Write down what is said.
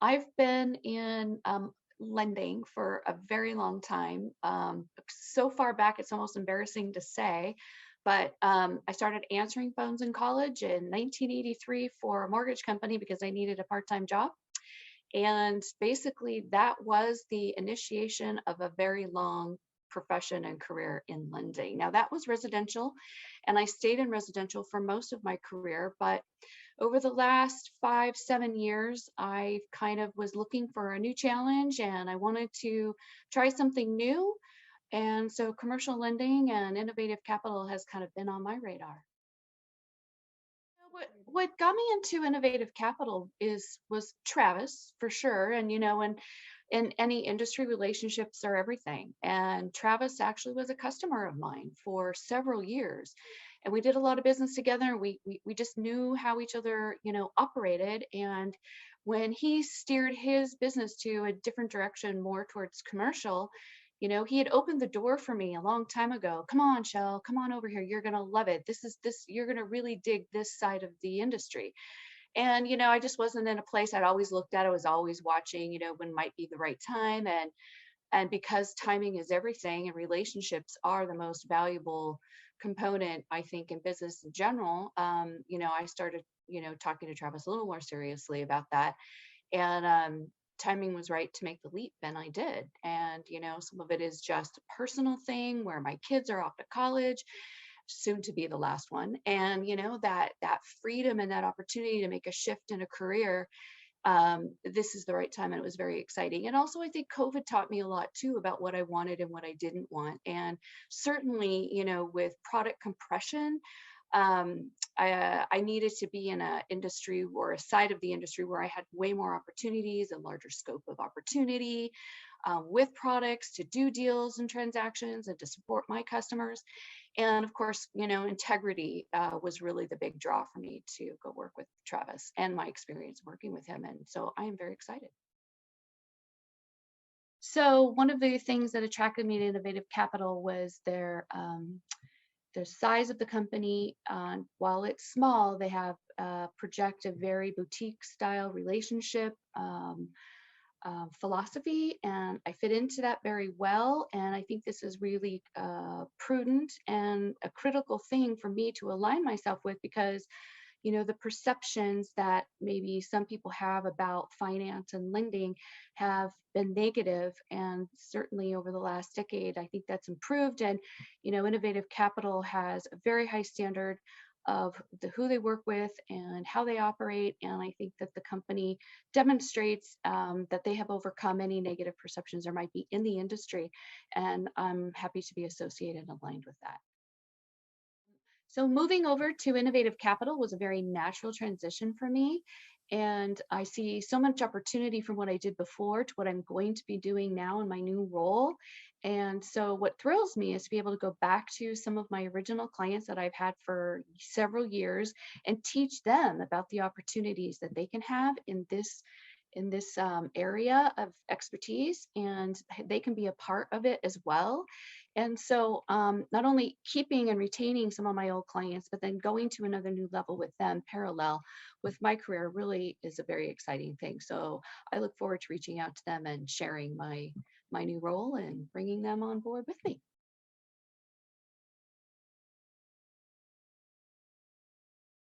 I've been in lending for a very long time. So far back, it's almost embarrassing to say, but I started answering phones in college in 1983 for a mortgage company because I needed a part time job. And basically, that was the initiation of a very long profession and career in lending. Now, that was residential, and I stayed in residential for most of my career. But over the last 5, 7 years, I kind of was looking for a new challenge and I wanted to try something new. And so commercial lending and innovative capital has kind of been on my radar. What got me into innovative capital was Travis for sure. And and in any industry, relationships are everything. And Travis actually was a customer of mine for several years. And we did a lot of business together. We just knew how each other, operated. And when he steered his business to a different direction, more towards commercial, he had opened the door for me a long time ago. Come on, Shell, come on over here. You're going to love it. You're going to really dig this side of the industry. And, I just wasn't in a place. I'd always looked at, I was always watching, when might be the right time. And because timing is everything and relationships are the most valuable component, I think, in business in general, I started, talking to Travis a little more seriously about that. And timing was right to make the leap, and I did. And some of it is just a personal thing where my kids are off to college, soon to be the last one. And that freedom and that opportunity to make a shift in a career, this is the right time, and it was very exciting. And also, I think COVID taught me a lot too about what I wanted and what I didn't want. And certainly, with product compression, I needed to be in a industry or a side of the industry where I had way more opportunities and larger scope of opportunity, with products to do deals and transactions and to support my customers. And of course, integrity was really the big draw for me to go work with Travis and my experience working with him. And so I am very excited. So one of the things that attracted me to Innovative Capital was the size of the company. While it's small, they have project a very boutique style relationship. Philosophy, and I fit into that very well. And I think this is really prudent and a critical thing for me to align myself with because, the perceptions that maybe some people have about finance and lending have been negative. And certainly over the last decade, I think that's improved. And, Innovative Capital has a very high standard of who they work with and how they operate. And I think that the company demonstrates that they have overcome any negative perceptions there might be in the industry. And I'm happy to be associated and aligned with that. So moving over to Innovative Capital was a very natural transition for me. And I see so much opportunity from what I did before to what I'm going to be doing now in my new role. And so what thrills me is to be able to go back to some of my original clients that I've had for several years and teach them about the opportunities that they can have in this area of expertise, and they can be a part of it as well. And so, not only keeping and retaining some of my old clients, but then going to another new level with them parallel with my career really is a very exciting thing. So I look forward to reaching out to them and sharing my new role and bringing them on board with me.